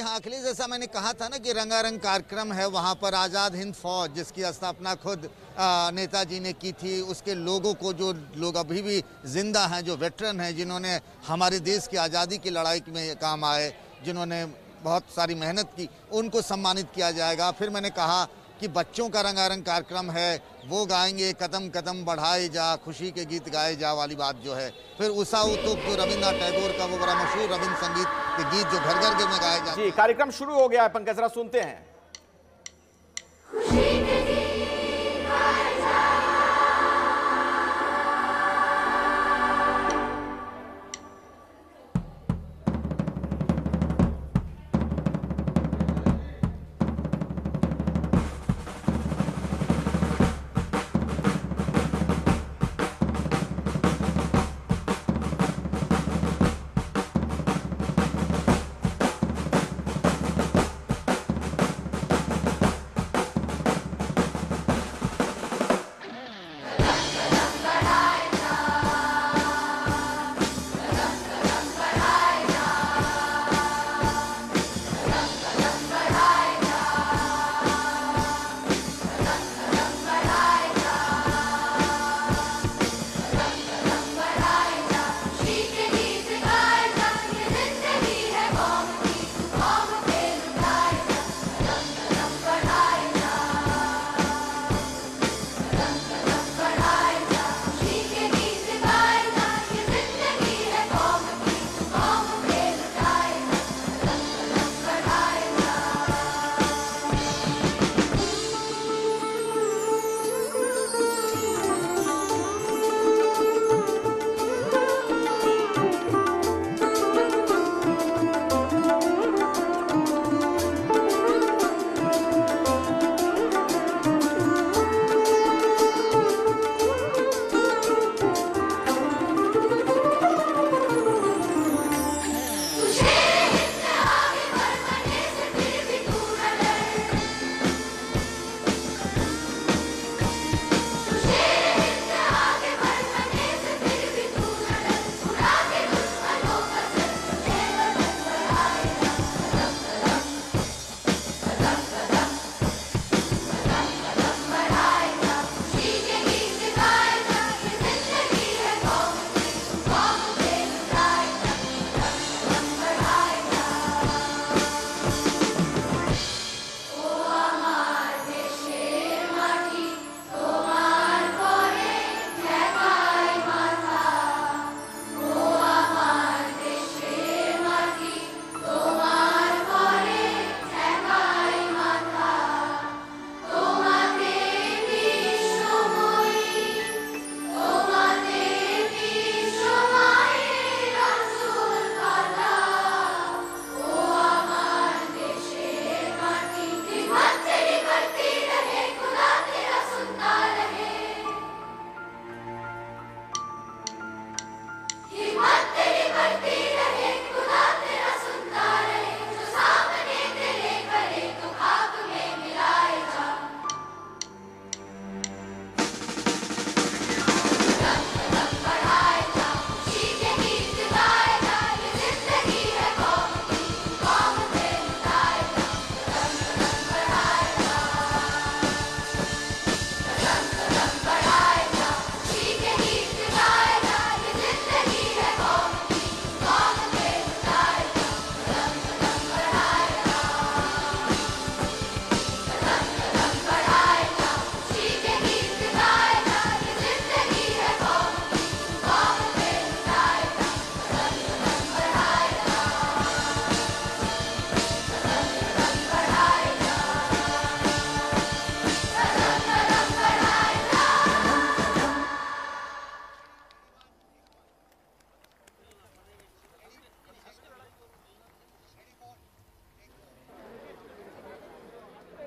हाँ अखिलेश, जैसा मैंने कहा था ना कि रंगारंग कार्यक्रम है, वहाँ पर आज़ाद हिंद फौज जिसकी स्थापना खुद नेताजी ने की थी, उसके लोगों को, जो लोग अभी भी जिंदा हैं, जो वेटरन हैं, जिन्होंने हमारे देश की आज़ादी की लड़ाई में काम आए, जिन्होंने बहुत सारी मेहनत की, उनको सम्मानित किया जाएगा। फिर मैंने कहा कि बच्चों का रंगारंग कार्यक्रम है, वो गाएंगे कदम कदम बढ़ाए जा, खुशी के गीत गाए जा वाली बात जो है। फिर उषा उतुप जो रविन्द्रनाथ टैगोर का वो बड़ा मशहूर रविंद्र संगीत के गीत जो घर घर के में गाए जाते हैं। जी, कार्यक्रम शुरू हो गया है पंकज, जरा सुनते हैं।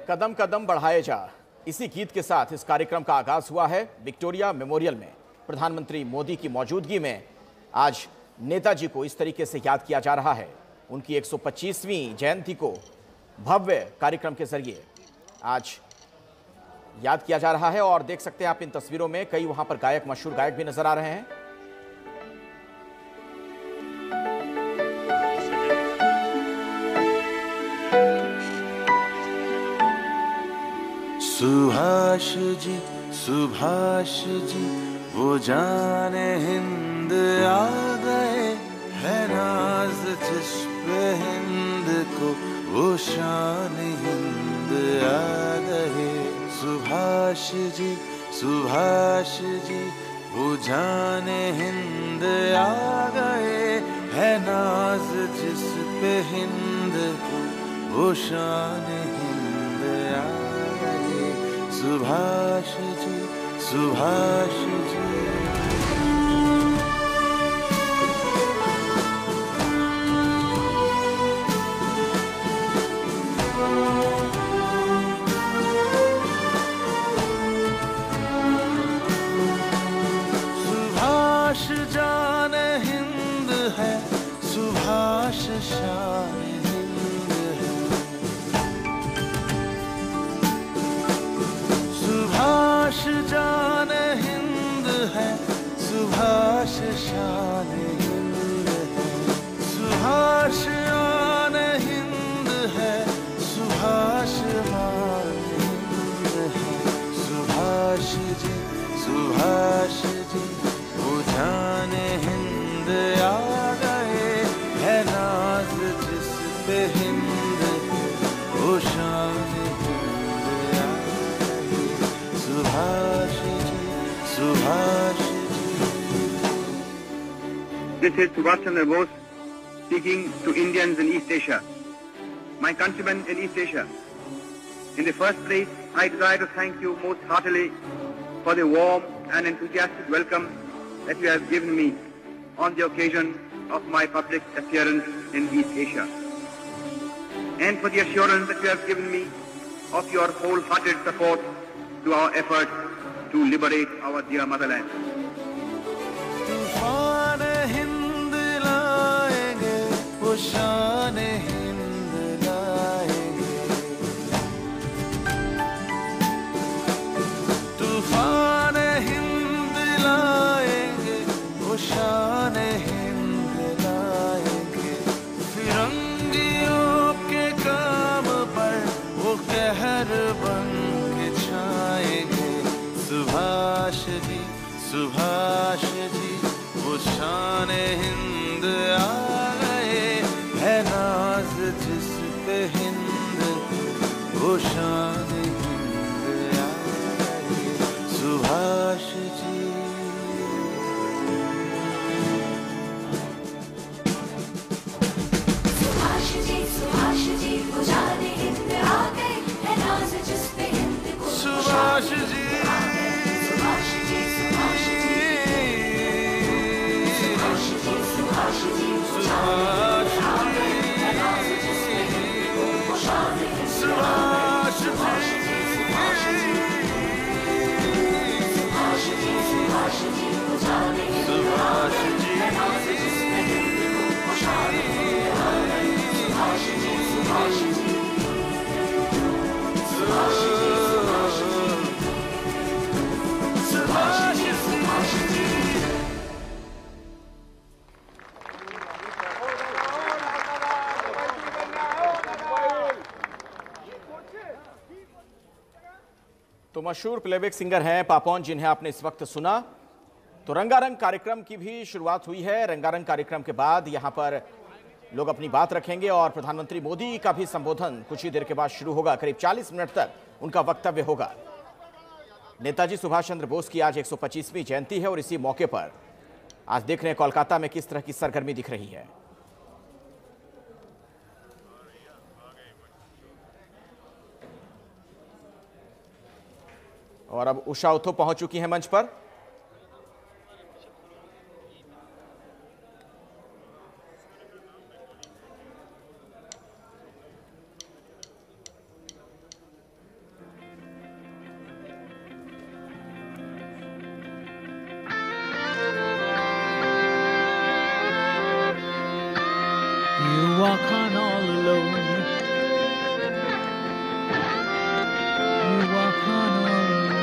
कदम कदम बढ़ाए जा, इसी गीत के साथ इस कार्यक्रम का आगाज हुआ है। विक्टोरिया मेमोरियल में प्रधानमंत्री मोदी की मौजूदगी में आज नेताजी को इस तरीके से याद किया जा रहा है। उनकी 125वीं जयंती को भव्य कार्यक्रम के जरिए आज याद किया जा रहा है। और देख सकते हैं आप इन तस्वीरों में कई वहां पर गायक, मशहूर गायक भी नजर आ रहे हैं। जी, सुभाष जी, वो जाने हिंद आ गए, है नाज जिस पे हिंद को, वो शान हिंद आ गए। सुभाष जी, सुभाष जी, वो जाने हिंद आ गए, है नाज जिस पे हिंद को, वो शान हिंद आ गए। सुभाष जी, सुभाष जी। सुभाष जान हिंद है, सुभाष शान हिंद है। सुभाष जान हिंद है, सुभाष शान हिंद है। सुभाष आन हिंद है, सुभाष मान हिंद है। सुभाष जी, सुभाष जी, वो जाने हिंद आ गए, है नाज जिस पे हिंद, वो शान हिंद आ गए। Subhash ji, Subhash ji. This is Subhash Chandra Bose speaking to Indians in East Asia. My countrymen in East Asia, in the first place, I desire to thank you most heartily for the warm and enthusiastic welcome that you have given me on the occasion of my public appearance in East Asia, and for the assurance that you have given me of your wholehearted support to our efforts to liberate our dear motherland. तूफान हिंद लाएंगे, वो शान हिंद लाएंगे। तूफान हिंद लाएंगे, वो शान हिंद लाएंगे। फिरंगियों के काम पर वो कहर बन के छाएंगे। सुभाष जी, सुभाष जी, वो शान हिंद आ गए, है नाज जिस पे हिंद, वो शान हिंद आ गए। सुभाष जी। सुभाष जी, सुभाष जी, वो जाने हिंद आ गए, है नाज जिस पे हिंद को। सुभाष जी, सुभाष जी, सुभाष जी, सुभाष जी, सुभाष जी, वो जाने हिंद आ गए, है नाज जिस पे हिंद को, वो शान हिंद आ गए। सुभाष जी, सुभाष जी, सुभाष जी, सुभाष जी, वो जाने हिंद आ गए, है नाज जिस पे हिंद को, वो शान हिंद आ गए। सुभाष जी, सुभाष जी, सुभाष जी, सुभाष जी, सुभाष जी, सुभाष जी। तो मशहूर प्लेबैक सिंगर हैं पापोन, जिन्हें आपने इस वक्त सुना। तो रंगारंग कार्यक्रम की भी शुरुआत हुई है। रंगारंग कार्यक्रम के बाद यहां पर लोग अपनी बात रखेंगे और प्रधानमंत्री मोदी का भी संबोधन कुछ ही देर के बाद शुरू होगा। करीब 40 मिनट तक उनका वक्तव्य होगा। नेताजी सुभाष चंद्र बोस की आज 125वीं जयंती है और इसी मौके पर आज देख रहे हैं कोलकाता में किस तरह की सरगर्मी दिख रही है। और अब उषा उथो पहुंच चुकी हैं मंच पर। You walk on all alone. You walk on all alone.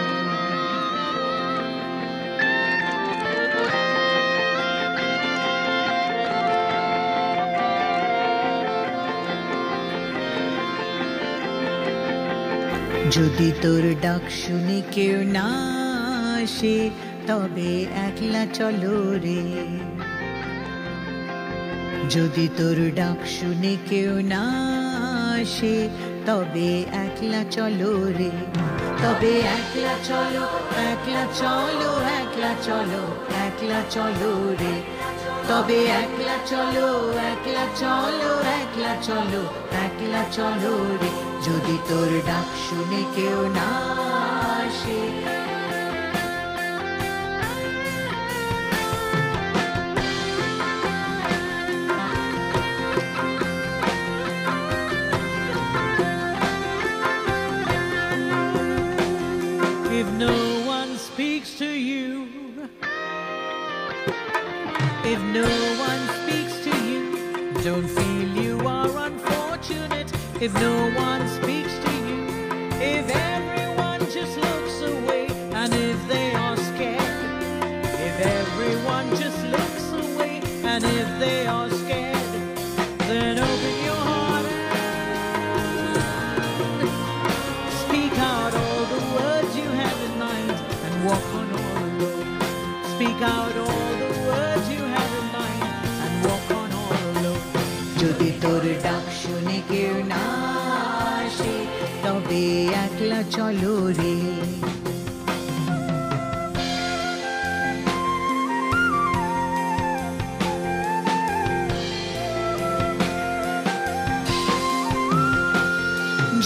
যদি তোর ডাক শুনে কেউ না আসে তবে একলা চলো রে যদি তোর ডাক শুনে কেউ না আসে তবে একলা চলো রে তবে একলা চলো একলা চলো একলা চলো একলা চলো রে তবে একলা চলো একলা চলো একলা চলো একলা চলো রে যদি তোর ডাক শুনে কেউ না আসে If no one speaks to you, if no one speaks to you, don't feel you are unfortunate. If no one speaks to you, if everyone just looks away, and if they are scared, if everyone just looks away, and if they are scared, then open your heart and speak out all the words you have in mind and walk on all alone. Speak out all the words you have in mind and walk on all alone. যদি তোর ডাক শুনে কেউ না আসে তবে একলা চলো রে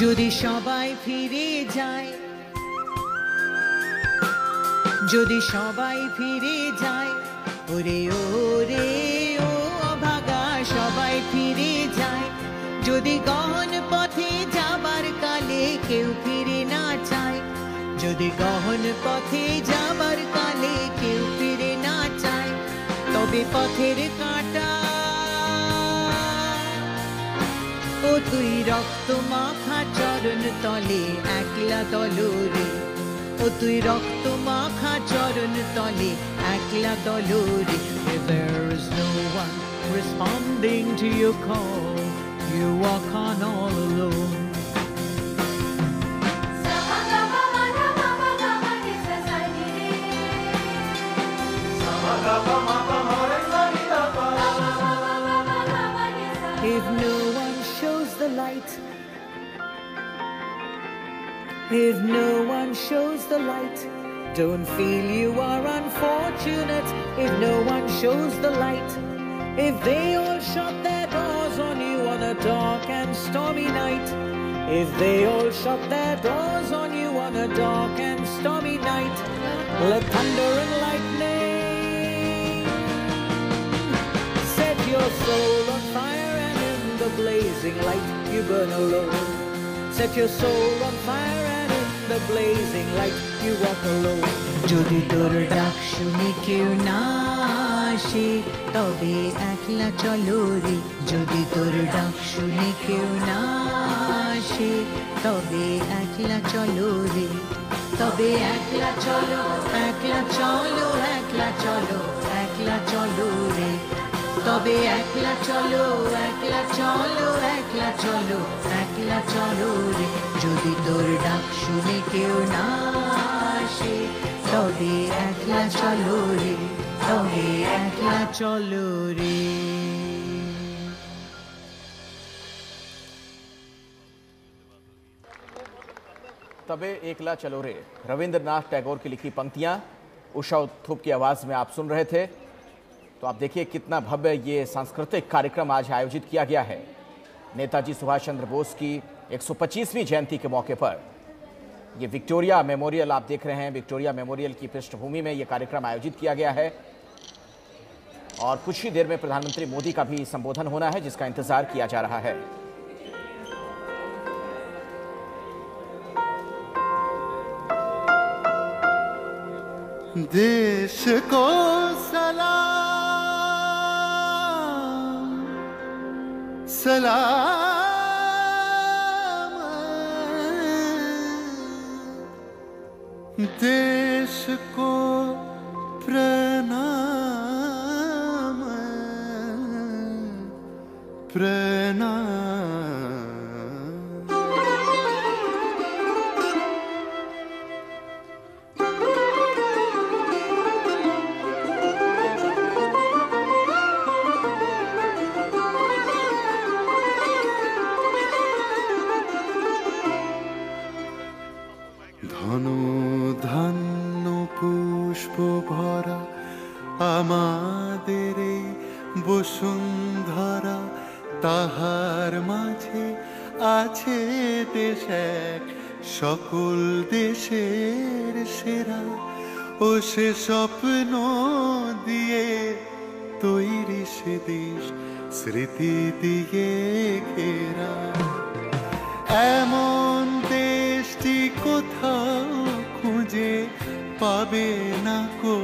যদি সবাই ফিরে যায় যদি সবাই ফিরে যায় ওরে ওরে ও অভাগা সবাই ফিরে যায় যদি গহন পথে যাবার কালে কেউ ফিরে না চায় যদি গহন পথে যাবার কালে কেউ ফিরে না চায় তবে পথের কাঁটা ও তুই রক্ত মাখা চরণ তলে একলা দলরে ও তুই রক্ত মাখা চরণ তলে একলা দলরে If there is no one responding to your call you walk on all alone If no one shows the light If no one shows the light don't feel you are unfortunate If no one shows the light If they all shut their doors on you on a dark and stormy night If they all shut their doors on you on a dark and stormy night Let thunder and lightning set your soul on fire and in the blazing light you burn alone Set your soul on fire and in the blazing light you walk alone যদি তোর ডাক শুনে কেউ না আসে তবে একলা চলো রে যদি তোর ডাক শুনে কেউ না আসে তবে একলা চলো রে তবে একলা চলো একলা চলো একলা চলো একলা চলো রে তবে একলা চলো একলা চলো একলা চলো একলা চলো রে যদি তোর ডাক শুনে কেউ না আসে তবে একলা চলো রে তবে একলা চলো রে तबे एकला चलो रे रविंद्रनाथ टैगोर की लिखी पंक्तियां उषा उत्थुप की आवाज में आप सुन रहे थे तो आप देखिए कितना भव्य ये सांस्कृतिक कार्यक्रम आज आयोजित किया गया है नेताजी सुभाष चंद्र बोस की 125वीं जयंती के मौके पर ये विक्टोरिया मेमोरियल आप देख रहे हैं विक्टोरिया मेमोरियल की पृष्ठभूमि में ये कार्यक्रम आयोजित किया गया है और कुछ ही देर में प्रधानमंत्री मोदी का भी संबोधन होना है जिसका इंतजार किया जा रहा है देश को सलाम सलाम देश को प्रणाम प्रणाम বসুন্ধরা তাহার মাঝে আছে দেশ এক, সকল দেশের সেরা। ও সে স্বপ্ন দিয়ে তৈরি সে দেশ, স্মৃতি দিয়ে ঘেরা। এমন দেশটি কোথাও খুঁজে পাবে না কো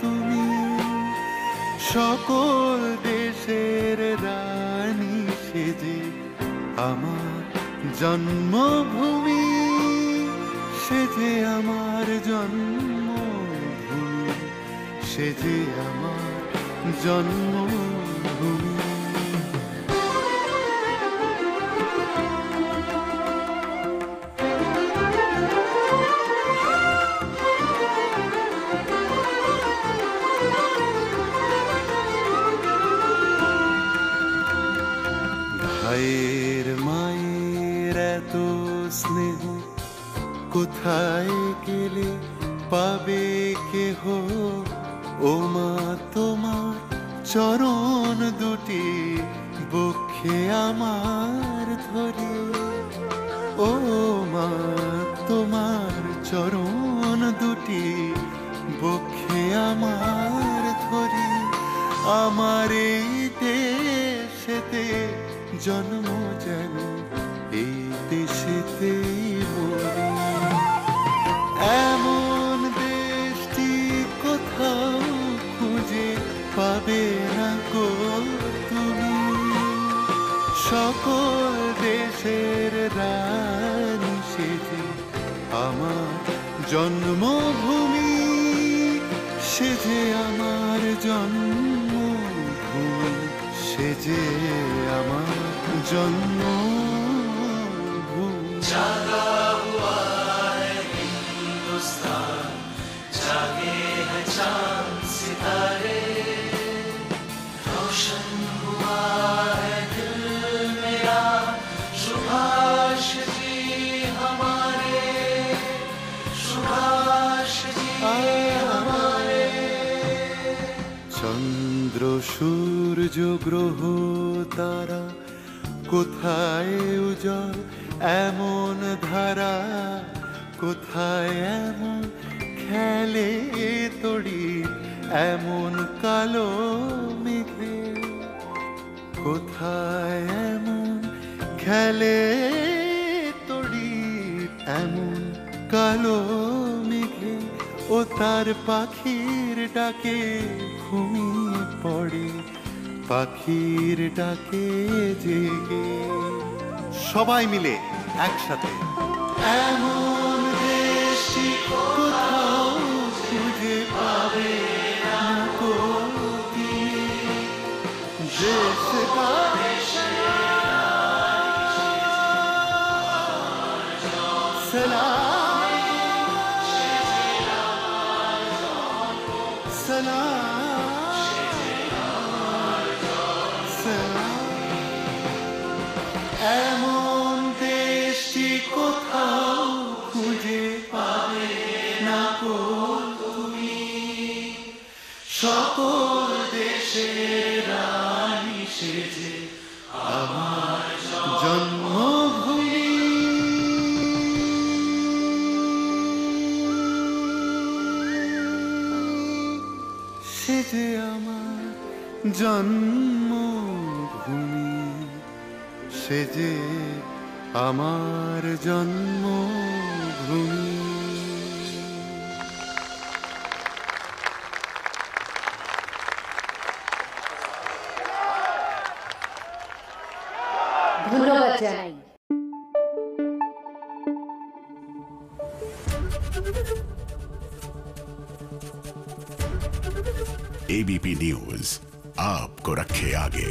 তুমি, সকল দেশের রানী সেজে আমার জন্মভূমি, সেজে আমার জন্মভূমি, সেজে আমার জন্মভূমি। ভাইয়ের মায়ের এত স্নেহ কোথায় গেলে পাবে কেহ, ও মা তোমার চরণ দুটি বক্ষে আমার ধরে। ও মা তোমার চরণ দুটি বক্ষে আমার ধরে। আমার এই দেশেতে জন্ম যেন এই দেশেতেই মরি, এমন দেশটি কোথাও খুঁজে পাবে না গো তুমি, সকল দেশের রানী সেজে আমার জন্মভূমি, সেজে আমার জন্মভূমি, সেজে আমার জন্মভূমি। जागा हुआ है हिंदुस्तान, जागे हैं चांद सितारे, रोशन हुआ है दिल मेरा, सुभाष जी हमारे, सुभाष जी हमारे। চন্দ্র সূর্য গ্রহ তারা কোথায় উজ্জ্বল এমন ধারা, কোথায় এমন খেলে তড়ি এমন কালো মেঘে, কোথায় এমন খেলে তড়ি এমন কালো মেঘে। ও তার পাখির ডাকে ঘুমিয়ে পড়ে, পাখির ডাকে জেগে সবাই মিলে একসাথে। এমন দেশটি কোথাও খুঁজে পাবে না কো তুমি, দেশ का सलाम सलाम। এমন দেশটি কোথাও খুঁজে পাবে না কো তুমি, সকল দেশের রানী সেজে আমার জন্মভূমি, সেজে আমার জন্মভূমি, সেজে আমার জন্মভূমি। ধন্যবাদ জানাই। एबीपी न्यूज आपको रखे आगे।